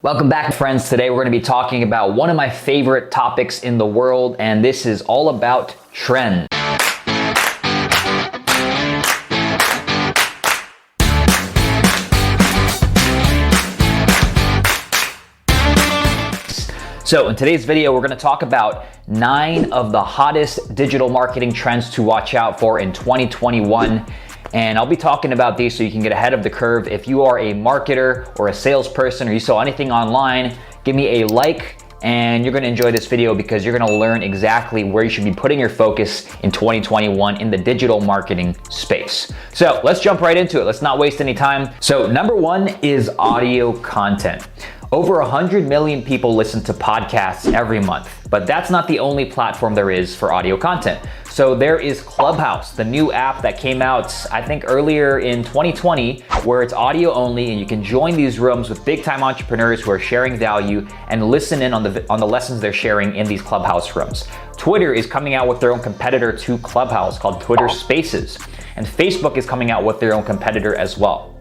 Welcome back, friends. Today we're going to be talking about one of my favorite topics in the world, and this is all about trends. So in today's video, we're going to talk about 9 of the hottest digital marketing trends to watch out for in 2021. And I'll be talking about these so you can get ahead of the curve. If you are a marketer or a salesperson or you sell anything online, give me a like and you're gonna enjoy this video because you're gonna learn exactly where you should be putting your focus in 2021 in the digital marketing space. So let's jump right into it. Let's not waste any time. So number 1 is audio content. Over 100 million people listen to podcasts every month, but that's not the only platform there is for audio content. So there is Clubhouse, the new app that came out, I think earlier in 2020, where it's audio only and you can join these rooms with big time entrepreneurs who are sharing value and listen in on the lessons they're sharing in these Clubhouse rooms. Twitter is coming out with their own competitor to Clubhouse called Twitter Spaces, and Facebook is coming out with their own competitor as well.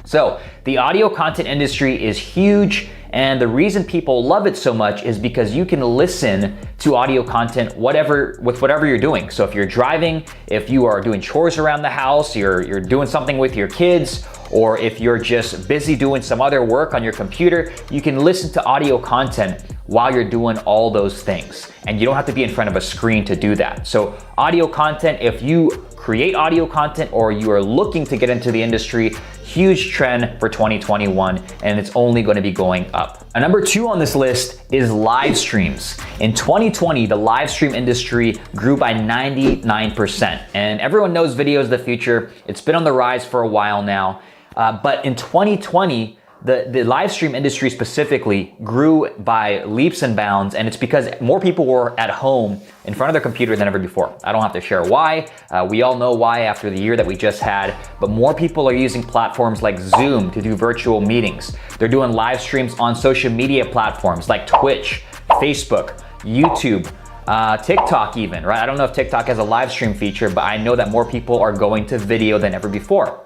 So the audio content industry is huge, and the reason people love it so much is because you can listen to audio content with whatever you're doing. So if you're driving, if you are doing chores around the house, you're doing something with your kids, or if you're just busy doing some other work on your computer, you can listen to audio content while you're doing all those things. And you don't have to be in front of a screen to do that. So audio content, if you create audio content or you are looking to get into the industry, huge trend for 2021, and it's only going to be going up. Number 2 on this list is live streams. In 2020, the live stream industry grew by 99%, and everyone knows video is the future. It's been on the rise for a while now, but in 2020, the live stream industry specifically grew by leaps and bounds, and it's because more people were at home in front of their computer than ever before. I don't have to share why. We all know why after the year that we just had, but more people are using platforms like Zoom to do virtual meetings. They're doing live streams on social media platforms like Twitch, Facebook, YouTube, TikTok even, right? I don't know if TikTok has a live stream feature, but I know that more people are going to video than ever before.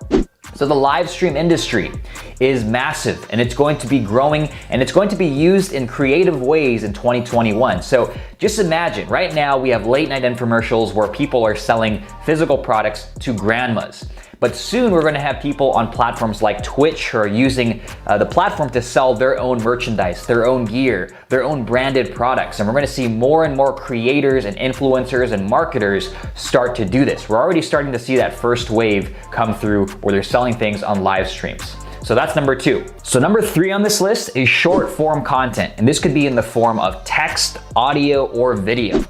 So the live stream industry is massive, and it's going to be growing, and it's going to be used in creative ways in 2021. So just imagine, right now we have late night infomercials where people are selling physical products to grandmas. But soon we're going to have people on platforms like Twitch who are using the platform to sell their own merchandise, their own gear, their own branded products. And we're going to see more and more creators and influencers and marketers start to do this. We're already starting to see that first wave come through where they're selling things on live streams. So that's number 2. So number 3 on this list is short form content. And this could be in the form of text, audio, or video.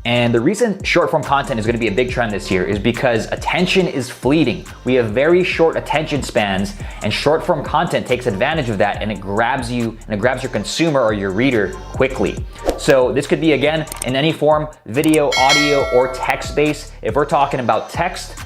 And the reason short form content is going to be a big trend this year is because attention is fleeting. We have very short attention spans, and short form content takes advantage of that, and it grabs you and it grabs your consumer or your reader quickly. So this could be, again, in any form, video, audio, or text based. If we're talking about text,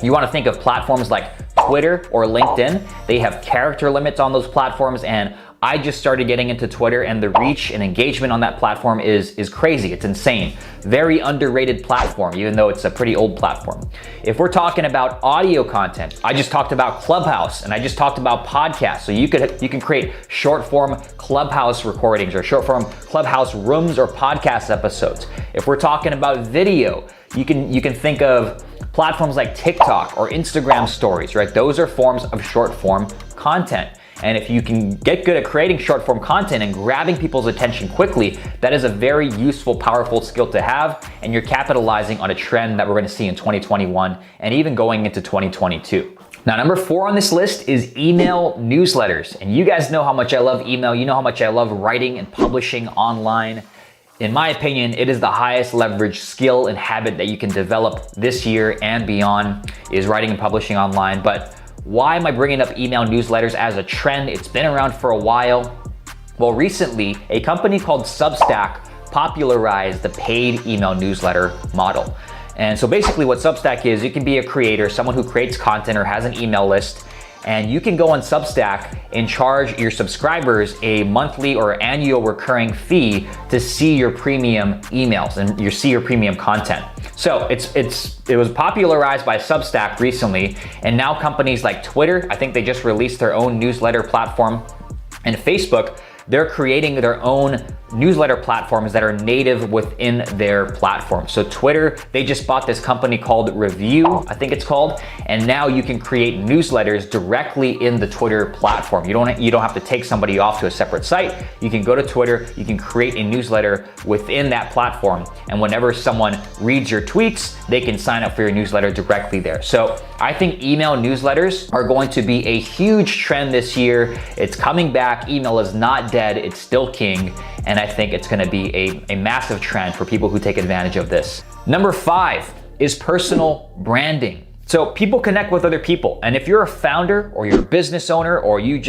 you want to think of platforms like Twitter or LinkedIn. They have character limits on those platforms, and I just started getting into Twitter, and the reach and engagement on that platform is crazy. It's insane. Very underrated platform, even though it's a pretty old platform. If we're talking about audio content, I just talked about Clubhouse, and I just talked about podcasts. So you can create short form Clubhouse recordings or short form Clubhouse rooms or podcast episodes. If we're talking about video, you can think of platforms like TikTok or Instagram stories, right? Those are forms of short form content. And if you can get good at creating short form content and grabbing people's attention quickly, that is a very useful, powerful skill to have, and you're capitalizing on a trend that we're going to see in 2021 and even going into 2022. Now, number 4 on this list is email newsletters. And you guys know how much I love email. You know how much I love writing and publishing online. In my opinion, it is the highest leverage skill and habit that you can develop this year and beyond, is writing and publishing online. But why am I bringing up email newsletters as a trend? It's been around for a while. Well, recently, a company called Substack popularized the paid email newsletter model. And so basically what Substack is, you can be a creator, someone who creates content or has an email list, and you can go on Substack and charge your subscribers a monthly or annual recurring fee to see your premium emails and see your premium content. So it was popularized by Substack recently, and now companies like Twitter, I think they just released their own newsletter platform, and Facebook they're creating their own newsletter platforms that are native within their platform. So Twitter, they just bought this company called Review, I think it's called, and now you can create newsletters directly in the Twitter platform. You don't have to take somebody off to a separate site. You can go to Twitter, you can create a newsletter within that platform, and whenever someone reads your tweets, they can sign up for your newsletter directly there. So I think email newsletters are going to be a huge trend this year. It's coming back. Email is not dead, it's still king. And I think it's gonna be a massive trend for people who take advantage of this. Number 5 is personal branding. So people connect with other people. And if you're a founder or you're a business owner or you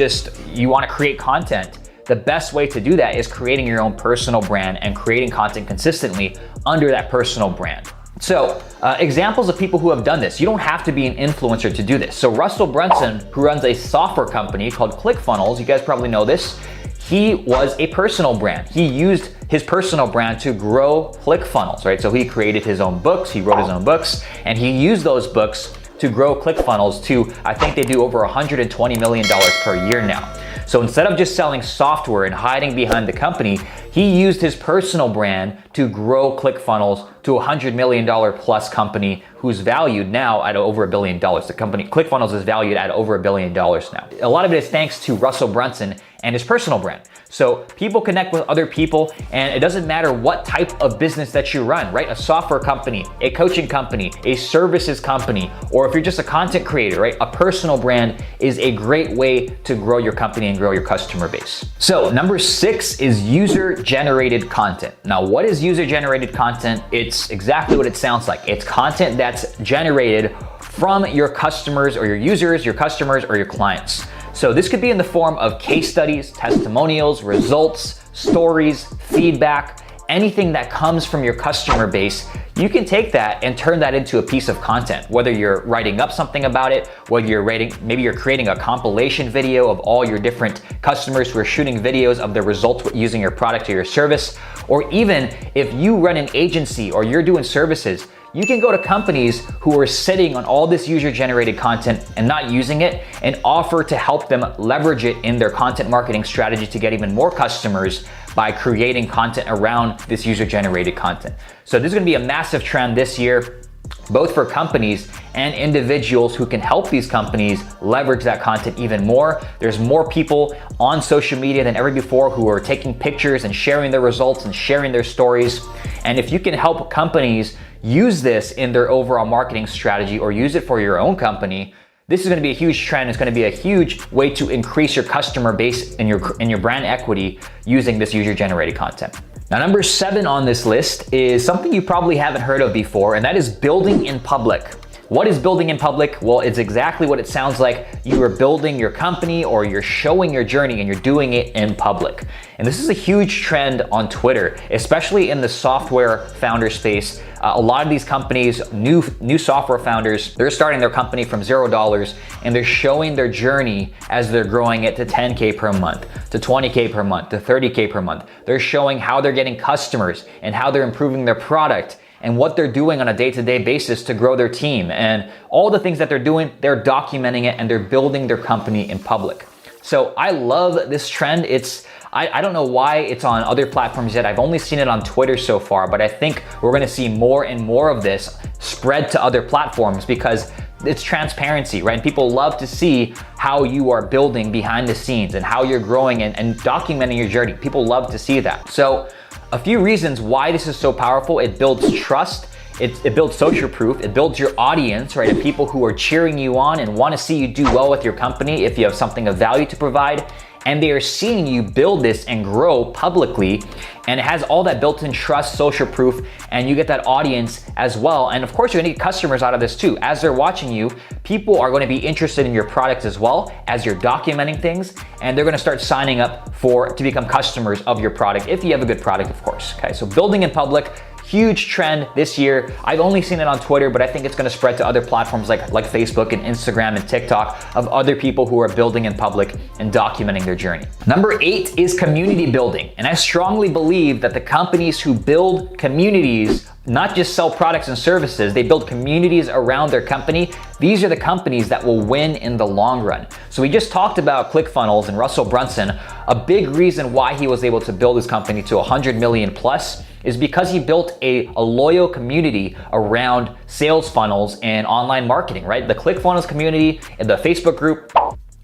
wanna create content, the best way to do that is creating your own personal brand and creating content consistently under that personal brand. So examples of people who have done this. You don't have to be an influencer to do this. So Russell Brunson, who runs a software company called ClickFunnels, you guys probably know this, he was a personal brand. He used his personal brand to grow ClickFunnels, right? So he created his own books, he wrote his own books, and he used those books to grow ClickFunnels to, I think they do over $120 million per year now. So instead of just selling software and hiding behind the company, he used his personal brand to grow ClickFunnels to a $100 million plus company who's valued now at over $1 billion. The company ClickFunnels is valued at over $1 billion now. A lot of it is thanks to Russell Brunson and his personal brand. So people connect with other people, and it doesn't matter what type of business that you run, right? A software company, a coaching company, a services company, or if you're just a content creator, right? A personal brand is a great way to grow your company and grow your customer base. So number 6 is user-generated content. Now, what is user-generated content? It's exactly what it sounds like. It's content that's generated from your customers or your users, your customers, or your clients. So this could be in the form of case studies, testimonials, results, stories, feedback, anything that comes from your customer base. You can take that and turn that into a piece of content, whether you're writing up something about it, whether maybe you're creating a compilation video of all your different customers who are shooting videos of the results using your product or your service, or even if you run an agency or you're doing services, you can go to companies who are sitting on all this user-generated content and not using it and offer to help them leverage it in their content marketing strategy to get even more customers by creating content around this user-generated content. So this is gonna be a massive trend this year, both for companies and individuals who can help these companies leverage that content even more. There's more people on social media than ever before who are taking pictures and sharing their results and sharing their stories. And if you can help companies use this in their overall marketing strategy or use it for your own company, this is going to be a huge trend. It's going to be a huge way to increase your customer base and your brand equity using this user-generated content. Now, number 7 on this list is something you probably haven't heard of before, and that is building in public. What is building in public? Well, it's exactly what it sounds like. You are building your company or you're showing your journey and you're doing it in public. And this is a huge trend on Twitter, especially in the software founder space. A lot of these companies, new software founders, they're starting their company from $0 and they're showing their journey as they're growing it to 10K per month, to 20K per month, to 30K per month. They're showing how they're getting customers and how they're improving their product and what they're doing on a day-to-day basis to grow their team. And all the things that they're doing, they're documenting it and they're building their company in public. So I love this trend. I don't know why it's on other platforms yet. I've only seen it on Twitter so far, but I think we're gonna see more and more of this spread to other platforms because it's transparency, right? And people love to see how you are building behind the scenes and how you're growing and documenting your journey. People love to see that. So a few reasons why this is so powerful: it builds trust, it builds social proof, it builds your audience, right? And people who are cheering you on and want to see you do well with your company if you have something of value to provide. And they are seeing you build this and grow publicly, and it has all that built-in trust, social proof, and you get that audience as well. And of course, you're gonna get customers out of this too. As they're watching you, people are gonna be interested in your product as well as you're documenting things, and they're gonna start signing up to become customers of your product if you have a good product, of course. Okay, so building in public, huge trend this year. I've only seen it on Twitter, but I think it's gonna spread to other platforms like Facebook and Instagram and TikTok of other people who are building in public and documenting their journey. Number 8 is community building. And I strongly believe that the companies who build communities not just sell products and services, they build communities around their company. These are the companies that will win in the long run. So we just talked about ClickFunnels and Russell Brunson. A big reason why he was able to build his company to 100 million plus is because he built a loyal community around sales funnels and online marketing, right? The ClickFunnels community and the Facebook group,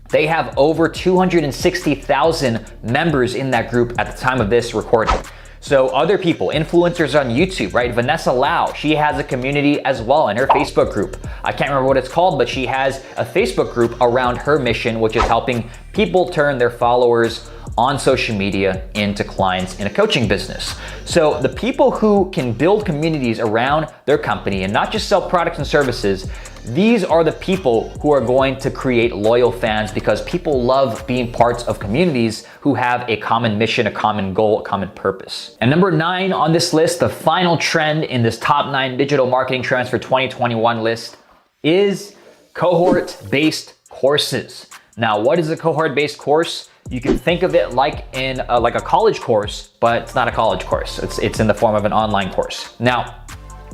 they have over 260,000 members in that group at the time of this recording. So other people, influencers on YouTube, right? Vanessa Lau, she has a community as well in her Facebook group. I can't remember what it's called, but she has a Facebook group around her mission, which is helping people turn their followers on social media into clients in a coaching business. So the people who can build communities around their company and not just sell products and services, these are the people who are going to create loyal fans because people love being parts of communities who have a common mission, a common goal, a common purpose. And number 9 on this list, the final trend in this top 9 digital marketing trends for 2021 list is cohort-based courses. Now, what is a cohort-based course? You can think of it like in like a college course, but it's not a college course. It's in the form of an online course. Now,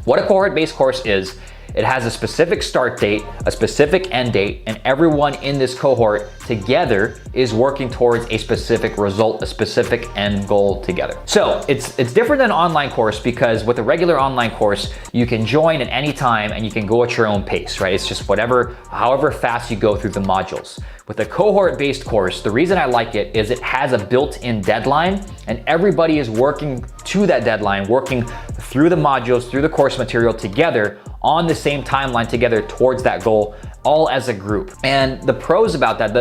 what a cohort-based course is, it has a specific start date, a specific end date, and everyone in this cohort together is working towards a specific result, a specific end goal together. So it's different than an online course because with a regular online course, you can join at any time and you can go at your own pace, right? It's just however fast you go through the modules. With a cohort-based course, the reason I like it is it has a built-in deadline and everybody is working to that deadline, working through the modules, through the course material together on the same timeline together towards that goal, all as a group. And the pros about that,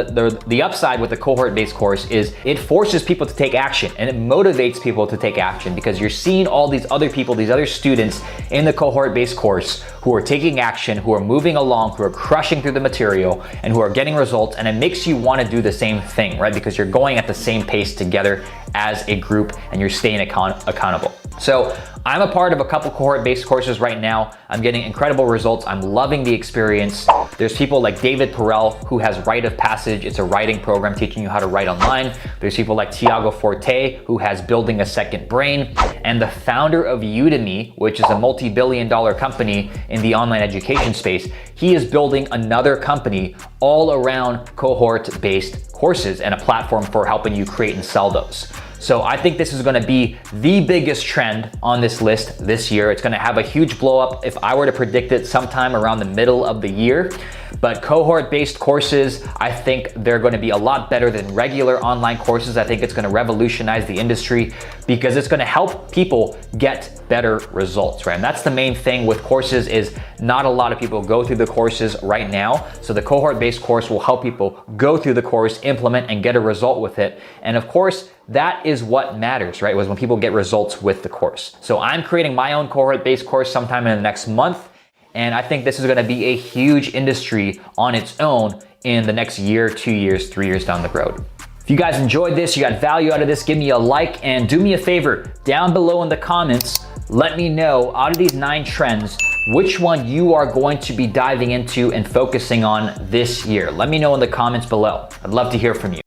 the upside with the cohort-based course is it forces people to take action and it motivates people to take action because you're seeing all these other people, these other students in the cohort-based course who are taking action, who are moving along, who are crushing through the material and who are getting results, and it makes you want to do the same thing, right? Because you're going at the same pace together as a group and you're staying accountable. So I'm a part of a couple cohort-based courses right now. I'm getting incredible results. I'm loving the experience. There's people like David Perel who has Rite of Passage. It's a writing program teaching you how to write online. There's people like Tiago Forte who has Building a Second Brain, and the founder of Udemy, which is a multi-billion-dollar company in the online education space. He is building another company all around cohort-based courses and a platform for helping you create and sell those. So I think this is gonna be the biggest trend on this list this year. It's gonna have a huge blow up if I were to predict it sometime around the middle of the year. But cohort-based courses, I think they're gonna be a lot better than regular online courses. I think it's gonna revolutionize the industry because it's gonna help people get better results, right? And that's the main thing with courses is not a lot of people go through the courses right now. So the cohort-based course will help people go through the course, implement, and get a result with it. And of course, that is what matters, right? Was when people get results with the course. So I'm creating my own cohort-based course sometime in the next month. And I think this is gonna be a huge industry on its own in the next year, 2 years, 3 years down the road. If you guys enjoyed this, you got value out of this, give me a like and do me a favor, down below in the comments, let me know out of these 9 trends, which one you are going to be diving into and focusing on this year. Let me know in the comments below. I'd love to hear from you.